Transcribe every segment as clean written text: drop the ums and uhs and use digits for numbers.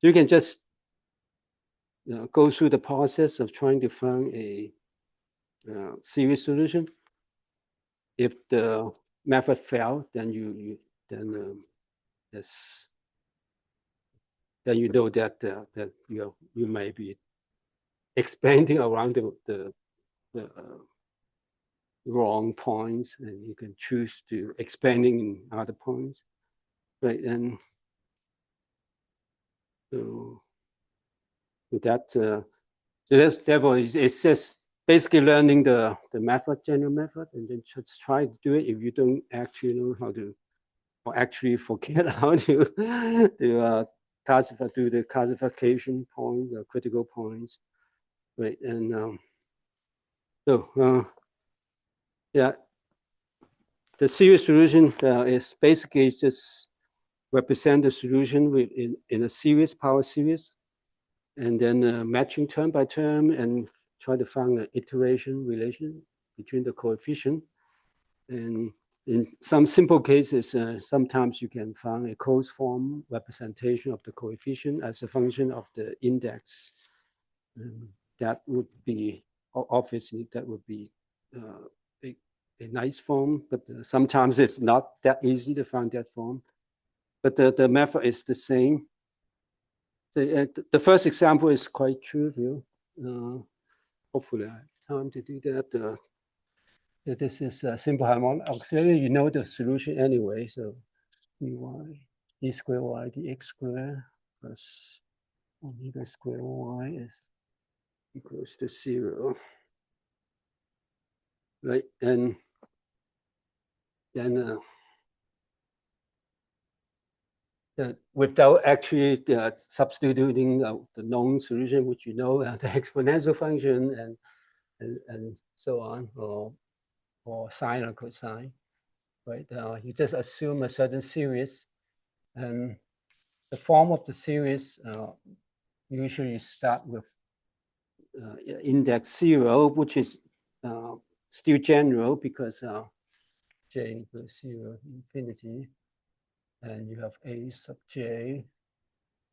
you can just go through the process of trying to find a series solution. If the method failed, then you know that that you may be expanding around the wrong points, and you can choose to expanding in other points, right? And so therefore it's just basically learning the method, general method, and then just try to do it. If you don't actually know how to, or actually forget how to classify, do the classification points, the critical points, right? And yeah, the series solution is basically just represent the solution in a series, power series, and then matching term by term and try to find an iteration relation between the coefficient. And in some simple cases, sometimes you can find a closed form representation of the coefficient as a function of the index. That would be, obviously, that would be a nice form, but sometimes it's not that easy to find that form. But the method is the same. The first example is quite trivial. Hopefully I have time to do that. This is a simple harmonic oscillator. You know the solution anyway. So d squared y dx squared plus omega squared y is equals to 0. Right, and then without actually substituting the known solution, which you know, the exponential function and so on, or sine or cosine, right? You just assume a certain series, and the form of the series usually start with index 0, which is still general because j equals 0 infinity, and you have a sub j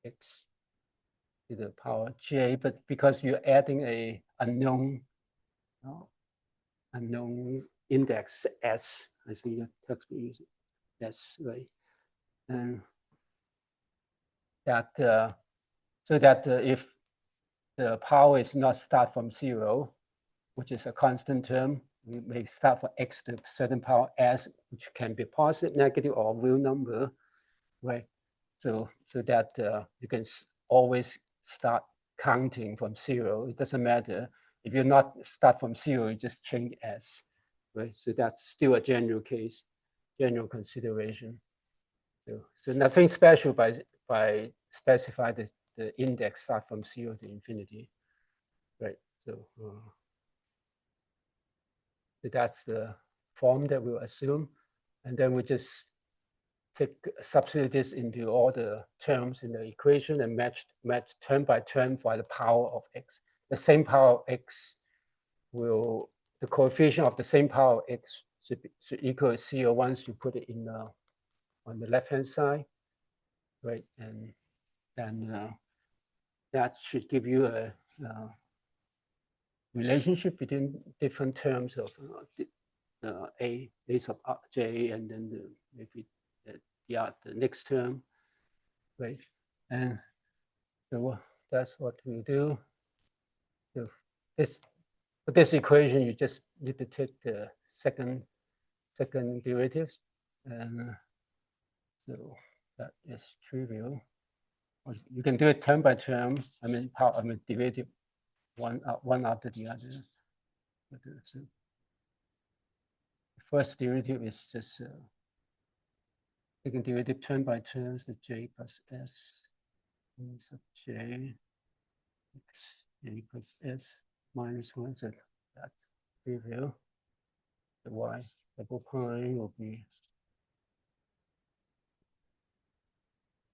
x to the power j, but because you're adding a unknown index s, I think that textbook uses s, right? And that so that if the power is not start from 0, which is a constant term, we may start for x to certain power s, which can be positive, negative, or real number, right? So that you can always start counting from 0. It doesn't matter if you're not start from 0, you just change s, right? So that's still a general case, general consideration. So nothing special by specify the index start from 0 to infinity, right? So that's the form that we'll assume, and then we just substitute this into all the terms in the equation and match term by term by the power of x. The same power of x will, the coefficient of the same power of x should equal 0 once you put it in on the left-hand side, right? And then that should give you a relationship between different terms of a sub j, and then maybe the next term, right? And so that's what we do. So for this equation, you just need to take the second derivatives, and so that is trivial. Or you can do it term by term. I mean derivative one after the other. So the first derivative is just taking derivative term by term, the j plus s sub j x equals s minus 1. So that's trivial. The y double prime will be,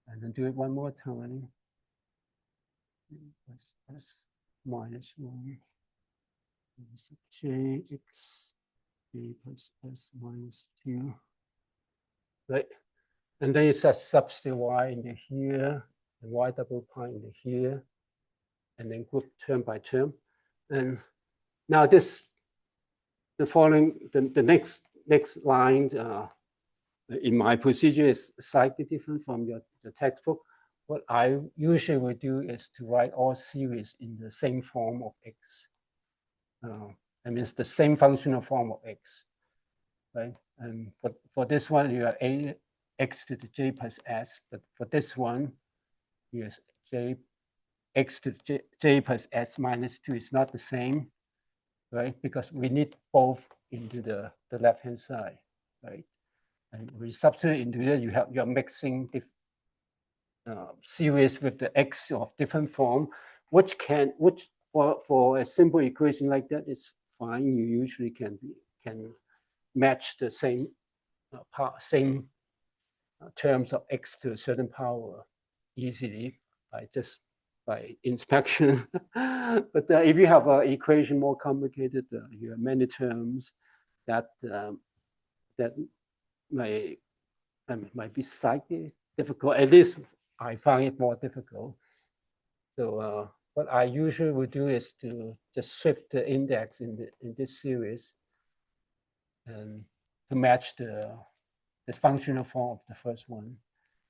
and then do it one more time. Plus s minus 1 sub j x plus s minus 2. Right, and then you substitute y into here, and y double prime in here, and then group term by term. And now the following, the next line in my procedure is slightly different from the textbook. What I usually would do is to write all series in the same form of x. I mean, it's the same functional form of x, right? And for this one, you have a x to the j plus s, but for this one, yes, j x to the j plus s minus 2 is not the same, right? Because we need both into the left-hand side, right? And we substitute into it, you're mixing the series with the x of different form, which for a simple equation like that is fine. You usually can match the same terms of x to a certain power easily by inspection. But if you have an equation more complicated, you have many terms that might be slightly difficult. At least I find it more difficult. So what I usually would do is to just shift the index in this series and to match the functional form of the first one.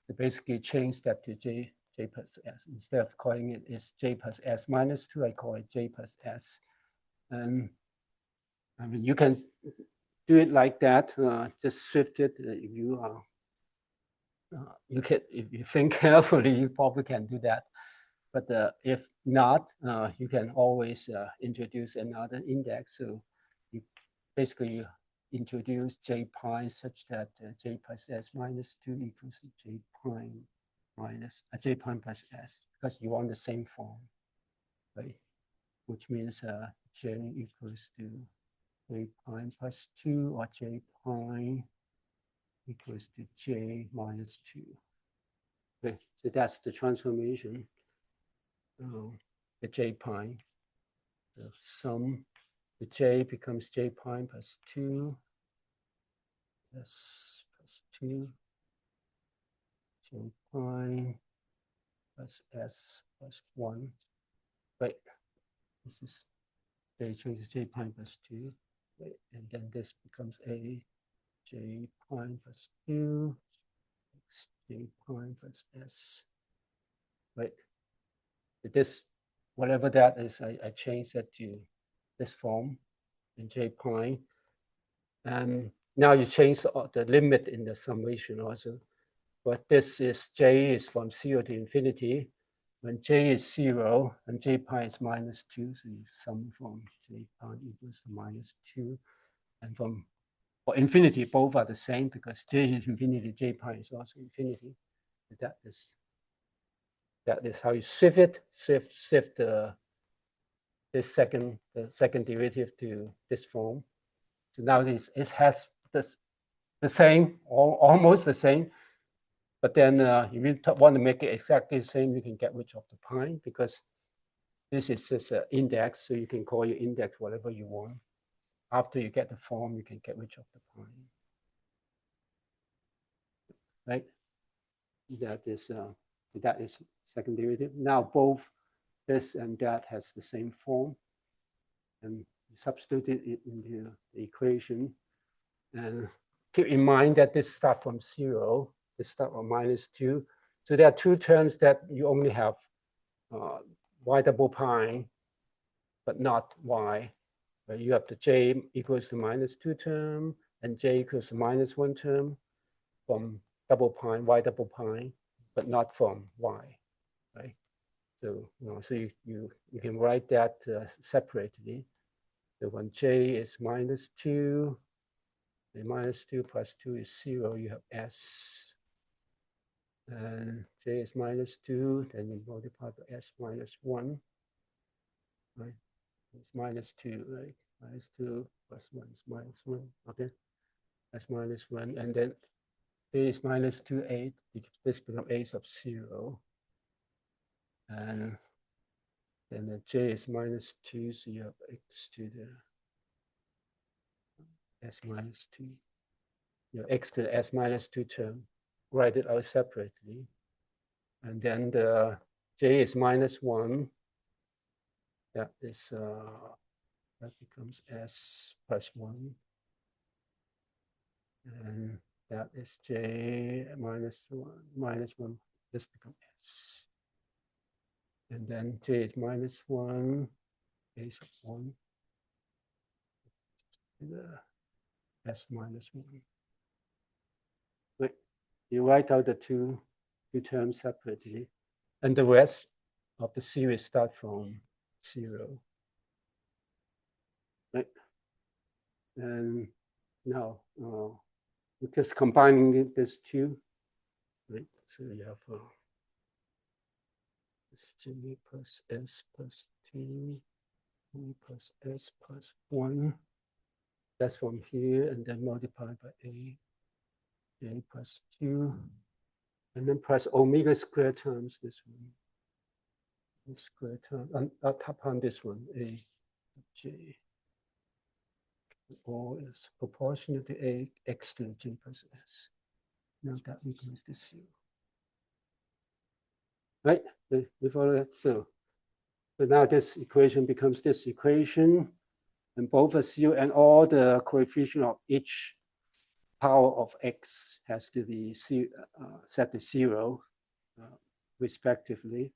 To basically change that to j plus s. Instead of calling it is j plus s minus 2, I call it j plus s. And I mean, you can do it like that. Just shift it. If you if you think carefully, you probably can do that. But if not, you can always introduce another index. So you basically introduce j prime such that j plus s minus 2 equals j prime minus j prime plus s, because you want the same form, right? Which means j equals to j prime plus 2 or j prime equals to j minus 2. Okay, so that's the transformation. The j prime, the sum, the j becomes j prime plus 2, s plus 2, j prime plus s plus 1. Right, this is j changes j prime plus 2, right? And then this becomes a j prime plus 2, x j prime plus s, right? This, whatever that is, I change that to this form in j prime. And now you change the limit in the summation also. But this is j is from 0 to infinity. When j is 0 and j prime is minus 2, so you sum from j prime equals to minus 2. And for infinity, both are the same because j is infinity, j prime is also infinity. That is how you shift it, shift the second derivative to this form. So now it has the same, almost the same. But then if you want to make it exactly the same, you can get rid of the prime because this is just an index, so you can call your index whatever you want. After you get the form, you can get rid of the prime. Right? That is second derivative. Now both this and that has the same form, and you substitute it into the equation. And keep in mind that this starts from 0, this starts from minus 2. So there are two terms that you only have y double prime, but not y. Right? You have the j equals to minus 2 term and j equals to minus 1 term from double prime, y double prime, but not from y, right? So, so you can write that separately. So when j is minus 2, and minus 2 plus 2 is 0, you have s. And j is minus 2, then you multiply by s minus 1, right? It's minus 2, right? Minus 2 plus 1 is minus 1, okay? That's minus 1, and then j is minus 2, 8, this becomes a sub 0. And then the j is minus 2, so you have x to the s minus 2. You have x to the s minus 2 term. Write it out separately. And then the j is -1. That is that becomes s plus 1. And that is j -1. This becomes s. And then j is -1, a sub 1. The s -1. Right. You write out the two terms separately, and the rest of the series start from 0. Right. And now just combining this two, right? So you have this j plus s plus 2, plus s plus 1. That's from here, and then multiplied by a, j plus 2, and then plus omega squared times this one. Square term, upon this one, a j. All is proportional to a x to j plus s. Now that equals to 0. Right? We follow that? So now this equation becomes this equation, and both are 0, and all the coefficient of each power of x has to be set to 0, respectively.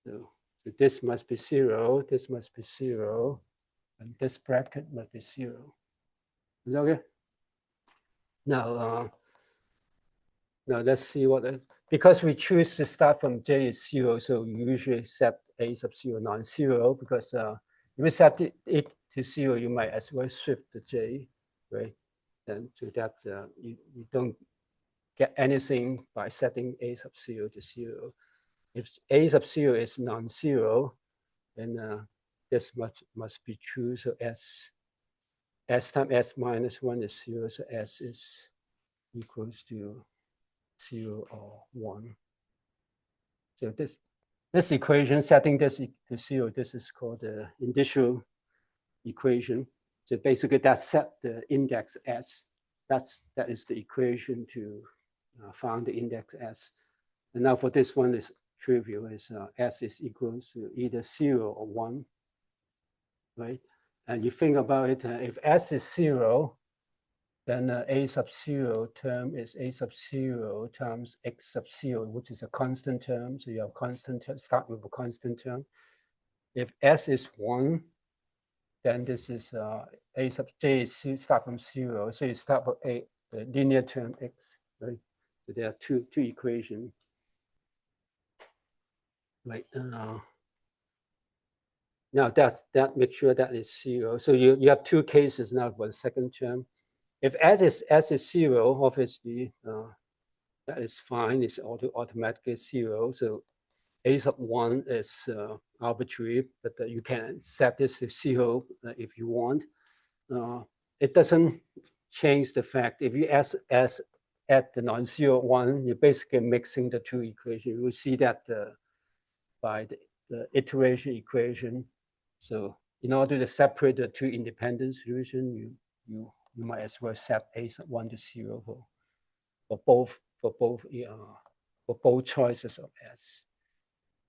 So this must be 0, this must be 0, and this bracket must be 0. Is that okay? Now, now let's see what, because we choose to start from j is 0, so we usually set a sub 0 non-zero, because if you set it to 0, you might as well shift the j, right? And so that you don't get anything by setting a sub 0 to 0. If a sub 0 is non-zero, then this must be true. So s times s minus 1 is 0, so s is equals to 0 or 1. So this equation, setting this to 0, this is called the initial equation. So basically that set the index s. That is the equation to find the index s. And now for this one is trivial, is s is equals to either 0 or 1, right? And you think about it, if s is 0, then a sub 0 term is a sub 0 times x sub 0, which is a constant term. So you have constant term, start with a constant term. If s is 1, then this is a sub j is start from 0. So you start with the linear term x, right? So there are two equations. Right. Now that makes sure that is 0. So you have two cases now for the second term. If s is 0, obviously that is fine. It's automatically 0. So a sub 1 is arbitrary, but you can set this to 0 if you want. It doesn't change the fact if you s at the non-zero 1, you're basically mixing the two equations. You will see that by the iteration equation. So in order to separate the two independent solutions, you might as well set a sub 1 to 0 for both choices of s.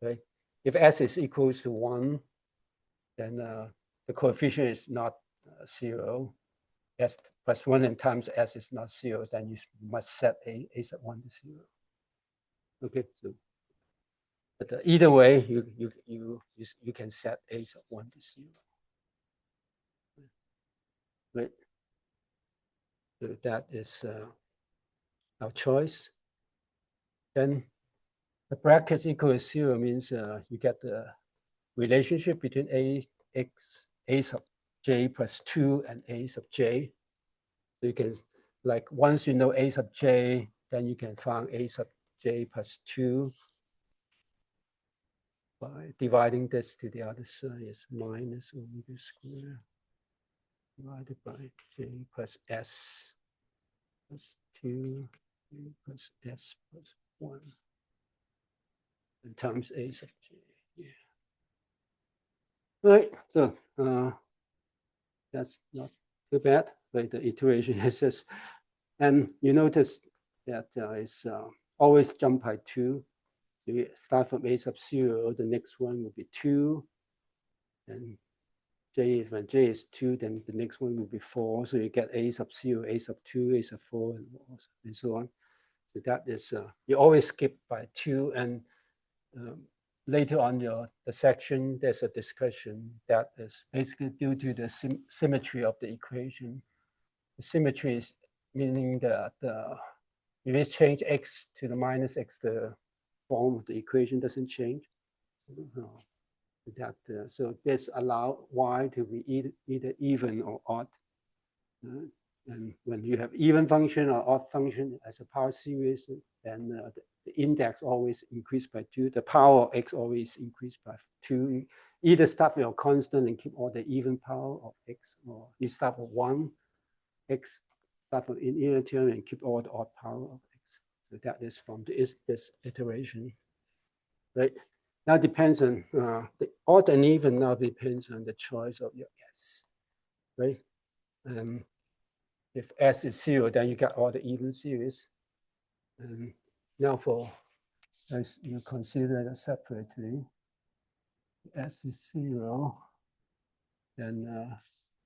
Right? If s is equals to 1, then the coefficient is not 0. S plus 1 and times s is not 0, then you must set a sub 1 to 0. Okay, so but either way, you can set a sub 1 to 0. Right? So that is our choice. Then the bracket equal to 0 means you get the relationship between a sub j plus 2 and a sub j. So you can, like, once you know a sub j, then you can find a sub j plus 2 by dividing this to the other side is minus omega squared divided by j plus s plus 2 plus s plus 1 and times a sub j. Yeah. Right, so that's not too bad. Right, the iteration is just, and you notice that it's always jump by 2. So you start from a sub 0, the next one will be 2, and when j is 2, then the next one will be 4. So you get a sub 0, a sub 2, a sub 4, and so on. So that is, you always skip by 2, and later on the section, there's a discussion that is basically due to the symmetry of the equation. The symmetry is meaning that if you change x to the minus x, the form of the equation doesn't change. So this allows y to be either even or odd. And when you have even function or odd function as a power series, then the index always increase by 2. The power of x always increase by 2. Either start with a constant and keep all the even power of x, or you start with 1 x, start with an inner term and keep all the odd power of x. So that is from this iteration, right? Now depends on the odd and even. Now depends on the choice of your s, right? If s is 0, then you get all the even series. And now as you consider that separately, s is 0, then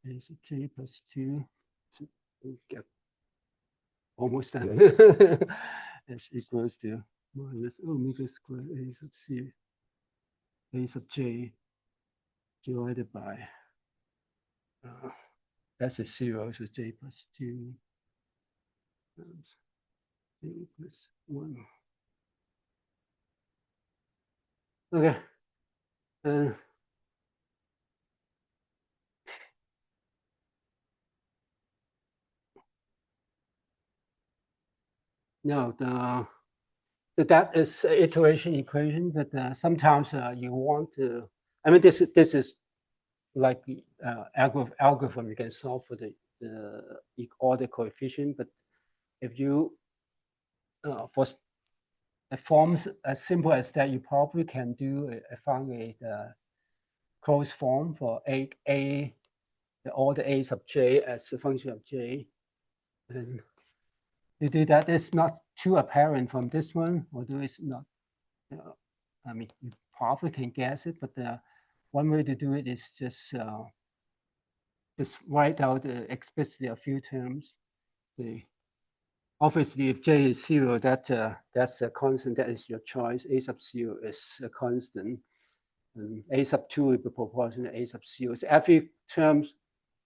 is j plus 2. So we get almost done. S equals to minus omega squared a sub c, a sub j divided by s is 0, so j plus 2 times j plus 1. Okay. Now that is iteration equation, but sometimes you want to. I mean, this is like algorithm you can solve for the order coefficient, but if you for forms as simple as that, you probably can do find a closed form for the order a sub j as a function of j, and to do that is not too apparent from this one, although it's not. I mean, you probably can guess it, but one way to do it is just write out explicitly a few terms. Obviously, if j is 0, that's a constant. That is your choice. A sub 0 is a constant. And a sub 2 will be proportional to a sub 0. So every term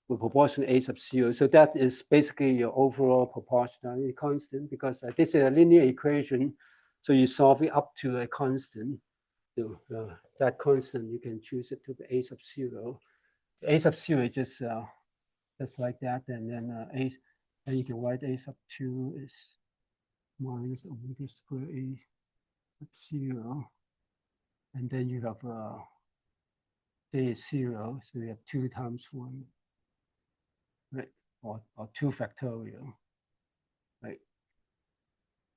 will proportional to a sub 0. So that is basically your overall proportionality constant, because this is a linear equation. So you solve it up to a constant. So that constant, you can choose it to be a sub 0. A sub 0 is just like that. And then and you can write a sub 2 is minus omega squared a sub 0. And then you have j is 0, so you have 2 times 1, right? Or 2 factorial, right?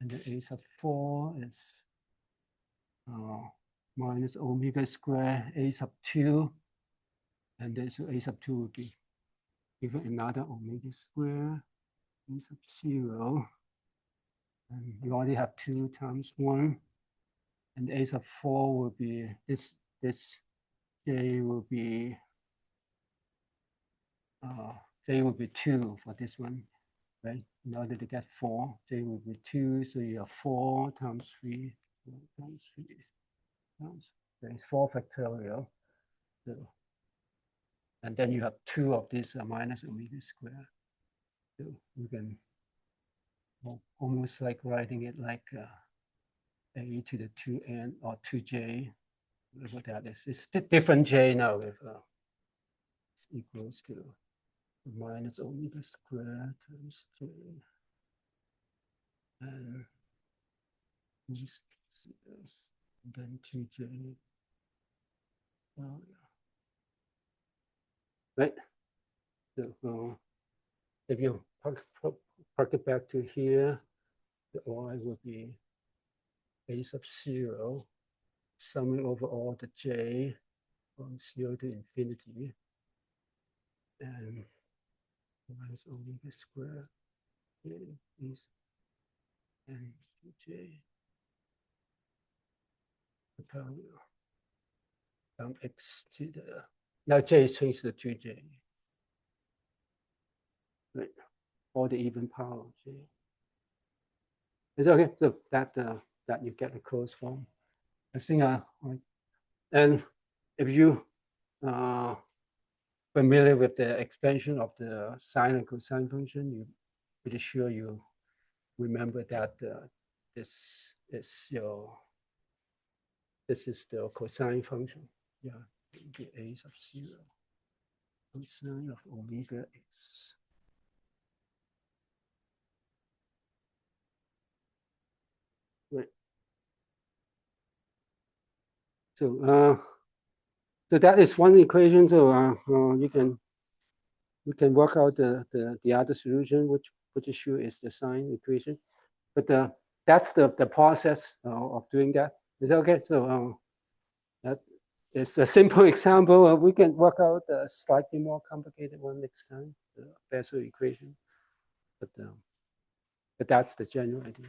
And then a sub 4 is minus omega squared a sub 2. And then so a sub 2 would be given another omega squared a sub 0. And you already have 2 times 1. And a sub 4 will be this j will be 2 for this one, right? In order to get 4, j will be 2, so you have 4 times 3 times 3 times, there's 4 factorial. So, and then you have 2 of this minus omega squared. So you can almost like writing it like a to the 2n or 2j, whatever that is. It's different j now if it's equals to minus omega squared times j. And then 2j. Oh, yeah. Right? So if you park it back to here, the y will be a sub 0, summing over all the j from 0 to infinity, and minus omega squared is, and 2j. From x to the, now j is changed to 2j. Right, or the even power of j. Is okay? So that that you get a closed form. I think right. And if you familiar with the expansion of the sine and cosine function, you pretty sure you remember that this is the cosine function. Yeah, the a sub 0 cosine of omega x. Right. So so that is one equation. So you can work out the other solution, which is sure is the sine equation. But that's the process of doing that. Is that okay? So that is a simple example. We can work out a slightly more complicated one next time, the Bessel equation. But that's the general idea.